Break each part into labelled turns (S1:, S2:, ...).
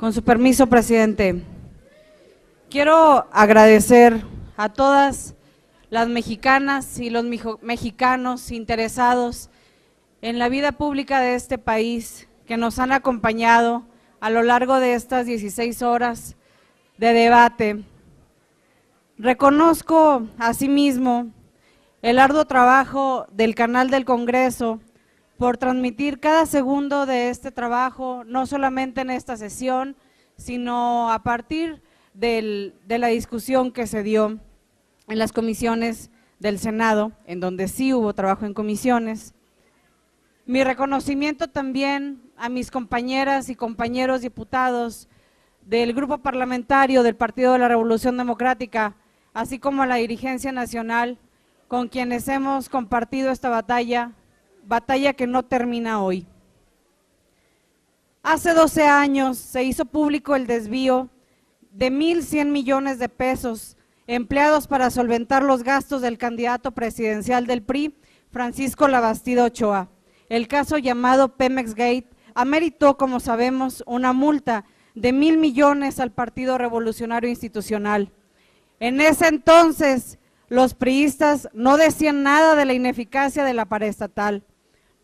S1: Con su permiso, presidente. Quiero agradecer a todas las mexicanas y los mexicanos interesados en la vida pública de este país que nos han acompañado a lo largo de estas 16 horas de debate. Reconozco asimismo el arduo trabajo del canal del Congreso por transmitir cada segundo de este trabajo, no solamente en esta sesión, sino a partir de la discusión que se dio en las comisiones del Senado, en donde sí hubo trabajo en comisiones. Mi reconocimiento también a mis compañeras y compañeros diputados del Grupo Parlamentario del Partido de la Revolución Democrática, así como a la dirigencia nacional, con quienes hemos compartido esta batalla que no termina hoy. Hace 12 años se hizo público el desvío de 1,100 millones de pesos empleados para solventar los gastos del candidato presidencial del PRI, Francisco Labastida Ochoa. El caso llamado Pemex Gate ameritó, como sabemos, una multa de 1,000 millones al Partido Revolucionario Institucional. En ese entonces, los priistas no decían nada de la ineficacia de la paraestatal.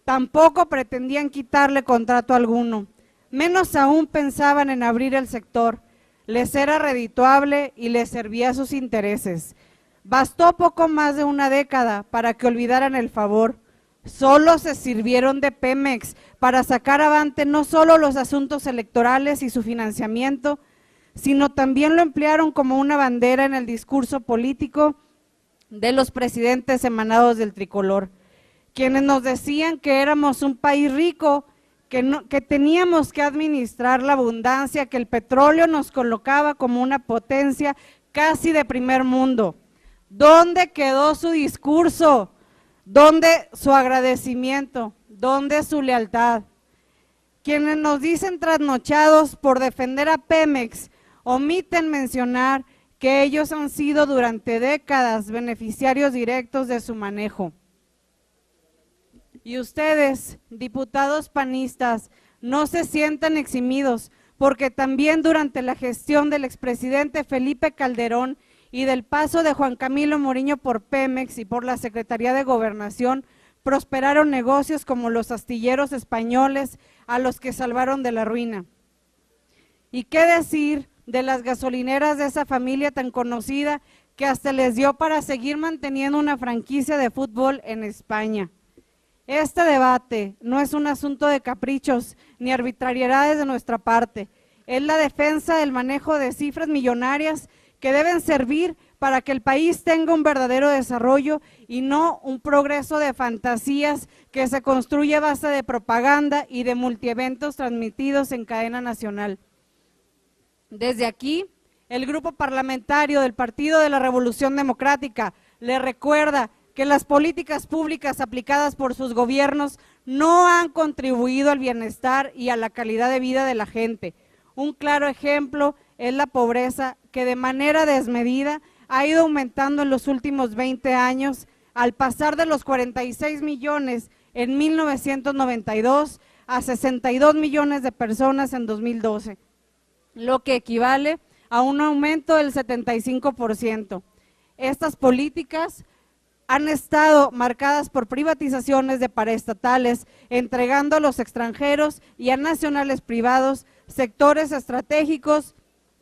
S1: Tampoco pretendían quitarle contrato alguno, menos aún pensaban en abrir el sector. Les era redituable y les servía a sus intereses. Bastó poco más de una década para que olvidaran el favor. Solo se sirvieron de Pemex para sacar avante no solo los asuntos electorales y su financiamiento, sino también lo emplearon como una bandera en el discurso político de los presidentes emanados del tricolor, quienes nos decían que éramos un país rico, que teníamos que administrar la abundancia, que el petróleo nos colocaba como una potencia casi de primer mundo. ¿Dónde quedó su discurso? ¿Dónde su agradecimiento? ¿Dónde su lealtad? Quienes nos dicen trasnochados por defender a Pemex, omiten mencionar que ellos han sido durante décadas beneficiarios directos de su manejo. Y ustedes, diputados panistas, no se sientan eximidos, porque también durante la gestión del expresidente Felipe Calderón y del paso de Juan Camilo Moriño por Pemex y por la Secretaría de Gobernación, prosperaron negocios como los astilleros españoles, a los que salvaron de la ruina. ¿Y qué decir de las gasolineras de esa familia tan conocida que hasta les dio para seguir manteniendo una franquicia de fútbol en España? Este debate no es un asunto de caprichos ni arbitrariedades de nuestra parte, es la defensa del manejo de cifras millonarias que deben servir para que el país tenga un verdadero desarrollo y no un progreso de fantasías que se construye a base de propaganda y de multieventos transmitidos en cadena nacional. Desde aquí, el Grupo Parlamentario del Partido de la Revolución Democrática le recuerda que las políticas públicas aplicadas por sus gobiernos no han contribuido al bienestar y a la calidad de vida de la gente. Un claro ejemplo es la pobreza, que de manera desmedida ha ido aumentando en los últimos 20 años, al pasar de los 46 millones en 1992 a 62 millones de personas en 2012, lo que equivale a un aumento del 75%. Estas políticas han estado marcadas por privatizaciones de paraestatales, entregando a los extranjeros y a nacionales privados sectores estratégicos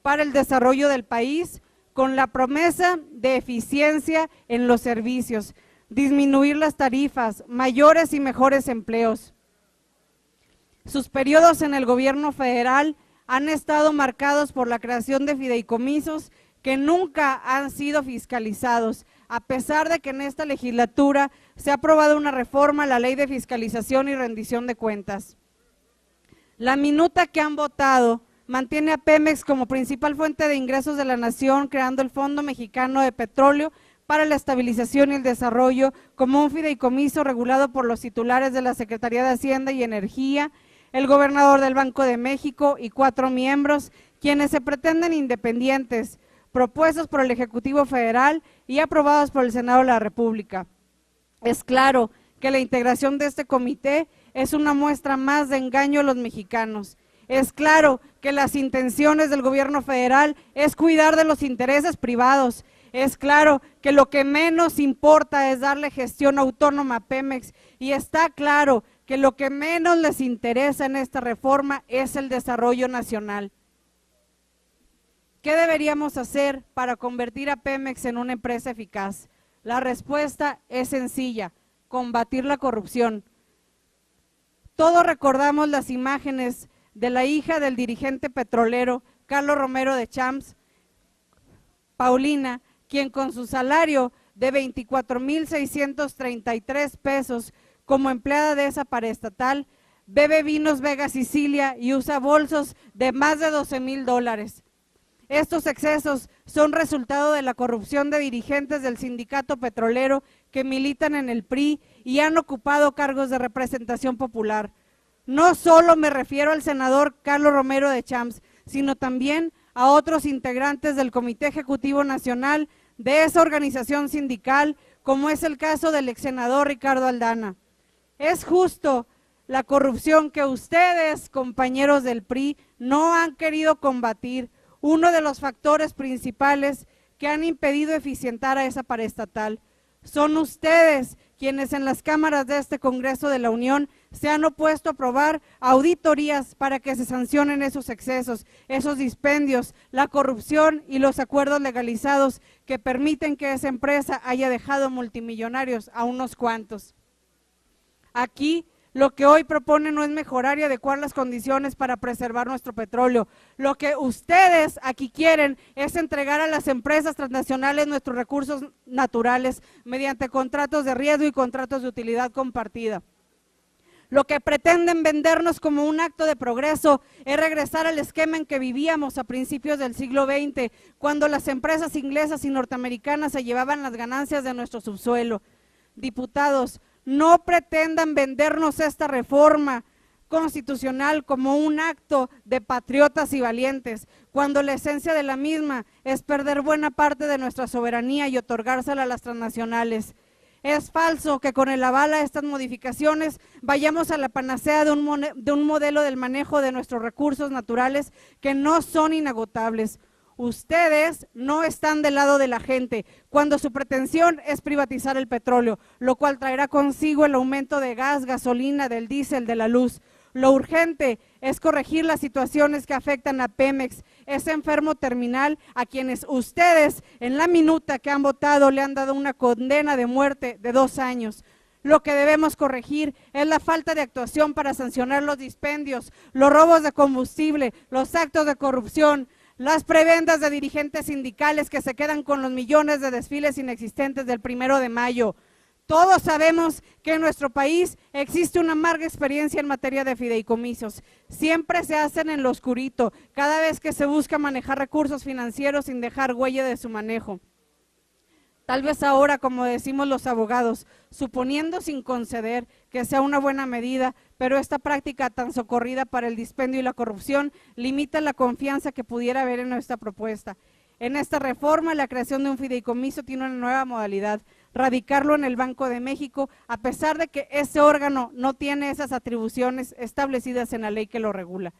S1: para el desarrollo del país, con la promesa de eficiencia en los servicios, disminuir las tarifas, mayores y mejores empleos. Sus periodos en el gobierno federal han estado marcados por la creación de fideicomisos que nunca han sido fiscalizados, a pesar de que en esta legislatura se ha aprobado una reforma a la Ley de Fiscalización y Rendición de Cuentas. La minuta que han votado mantiene a Pemex como principal fuente de ingresos de la nación, creando el Fondo Mexicano de Petróleo para la Estabilización y el Desarrollo como un fideicomiso regulado por los titulares de la Secretaría de Hacienda y Energía, el gobernador del Banco de México y 4 miembros, quienes se pretenden independientes, propuestos por el Ejecutivo Federal y aprobados por el Senado de la República. Es claro que la integración de este comité es una muestra más de engaño a los mexicanos. Es claro que las intenciones del gobierno federal es cuidar de los intereses privados. Es claro que lo que menos importa es darle gestión autónoma a Pemex, y está claro que lo que menos les interesa en esta reforma es el desarrollo nacional. ¿Qué deberíamos hacer para convertir a Pemex en una empresa eficaz? La respuesta es sencilla: combatir la corrupción. Todos recordamos las imágenes de la hija del dirigente petrolero Carlos Romero de Champs, Paulina, quien con su salario de 24,633 pesos como empleada de esa paraestatal, bebe vinos Vega Sicilia y usa bolsos de más de 12,000 dólares. Estos excesos son resultado de la corrupción de dirigentes del sindicato petrolero que militan en el PRI y han ocupado cargos de representación popular. No solo me refiero al senador Carlos Romero de Champs, sino también a otros integrantes del Comité Ejecutivo Nacional de esa organización sindical, como es el caso del ex senador Ricardo Aldana. Es justo la corrupción que ustedes, compañeros del PRI, no han querido combatir, uno de los factores principales que han impedido eficientar a esa paraestatal. Son ustedes quienes en las cámaras de este Congreso de la Unión se han opuesto a aprobar auditorías para que se sancionen esos excesos, esos dispendios, la corrupción y los acuerdos legalizados que permiten que esa empresa haya dejado multimillonarios a unos cuantos. Aquí lo que hoy propone no es mejorar y adecuar las condiciones para preservar nuestro petróleo. Lo que ustedes aquí quieren es entregar a las empresas transnacionales nuestros recursos naturales mediante contratos de riesgo y contratos de utilidad compartida. Lo que pretenden vendernos como un acto de progreso es regresar al esquema en que vivíamos a principios del siglo XX, cuando las empresas inglesas y norteamericanas se llevaban las ganancias de nuestro subsuelo. Diputados, no pretendan vendernos esta reforma constitucional como un acto de patriotas y valientes, cuando la esencia de la misma es perder buena parte de nuestra soberanía y otorgársela a las transnacionales. Es falso que con el aval a estas modificaciones vayamos a la panacea de un modelo del manejo de nuestros recursos naturales que no son inagotables. Ustedes no están del lado de la gente cuando su pretensión es privatizar el petróleo, lo cual traerá consigo el aumento de gas, gasolina, del diésel, de la luz. Lo urgente es corregir las situaciones que afectan a Pemex, ese enfermo terminal a quienes ustedes en la minuta que han votado le han dado una condena de muerte de 2 años. Lo que debemos corregir es la falta de actuación para sancionar los dispendios, los robos de combustible, los actos de corrupción, las prebendas de dirigentes sindicales que se quedan con los millones de desfiles inexistentes del 1 de mayo. Todos sabemos que en nuestro país existe una amarga experiencia en materia de fideicomisos. Siempre se hacen en lo oscurito, cada vez que se busca manejar recursos financieros sin dejar huella de su manejo. Tal vez ahora, como decimos los abogados, suponiendo sin conceder que sea una buena medida, pero esta práctica tan socorrida para el dispendio y la corrupción limita la confianza que pudiera haber en nuestra propuesta. En esta reforma, la creación de un fideicomiso tiene una nueva modalidad: radicarlo en el Banco de México, a pesar de que ese órgano no tiene esas atribuciones establecidas en la ley que lo regula.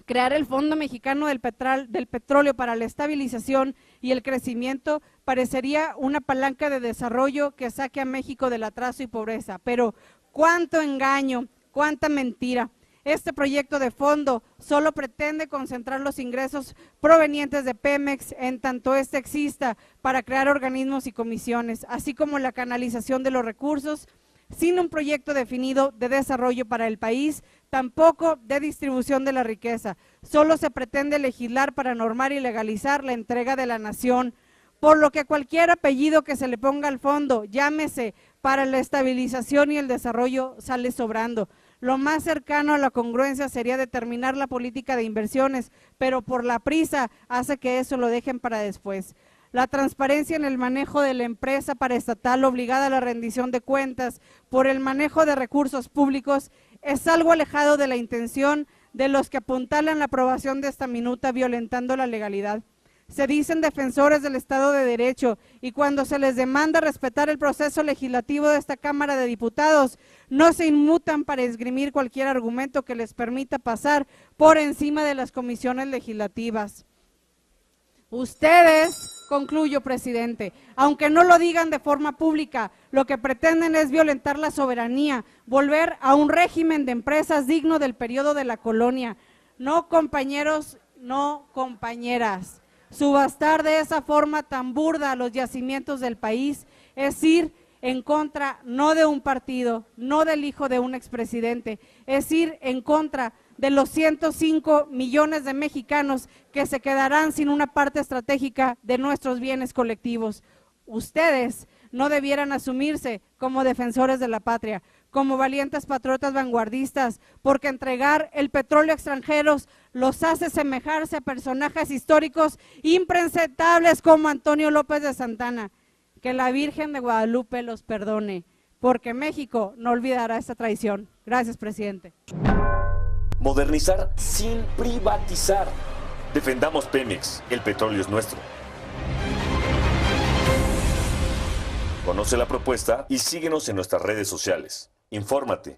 S1: Crear el Fondo Mexicano del Petróleo para la estabilización y el crecimiento parecería una palanca de desarrollo que saque a México del atraso y pobreza, pero cuánto engaño, cuánta mentira. Este proyecto de fondo solo pretende concentrar los ingresos provenientes de Pemex en tanto éste exista para crear organismos y comisiones, así como la canalización de los recursos, sin un proyecto definido de desarrollo para el país, tampoco de distribución de la riqueza. Solo se pretende legislar para normar y legalizar la entrega de la nación, por lo que cualquier apellido que se le ponga al fondo, llámese para la estabilización y el desarrollo, sale sobrando. Lo más cercano a la congruencia sería determinar la política de inversiones, pero por la prisa hace que eso lo dejen para después. La transparencia en el manejo de la empresa paraestatal obligada a la rendición de cuentas por el manejo de recursos públicos es algo alejado de la intención de los que apuntalan la aprobación de esta minuta violentando la legalidad. Se dicen defensores del Estado de Derecho y cuando se les demanda respetar el proceso legislativo de esta Cámara de Diputados, no se inmutan para esgrimir cualquier argumento que les permita pasar por encima de las comisiones legislativas. Ustedes, concluyo, presidente, aunque no lo digan de forma pública, lo que pretenden es violentar la soberanía, volver a un régimen de empresas digno del periodo de la colonia. No, compañeros, no, compañeras. Subastar de esa forma tan burda los yacimientos del país es ir en contra no de un partido, no del hijo de un expresidente, es ir en contra de los 105 millones de mexicanos que se quedarán sin una parte estratégica de nuestros bienes colectivos. Ustedes no debieran asumirse como defensores de la patria, como valientes patriotas vanguardistas, porque entregar el petróleo a extranjeros los hace semejarse a personajes históricos impresentables como Antonio López de Santana. Que la Virgen de Guadalupe los perdone, porque México no olvidará esta traición. Gracias, presidente.
S2: Modernizar sin privatizar. Defendamos Pemex, el petróleo es nuestro. Conoce la propuesta y síguenos en nuestras redes sociales. Infórmate.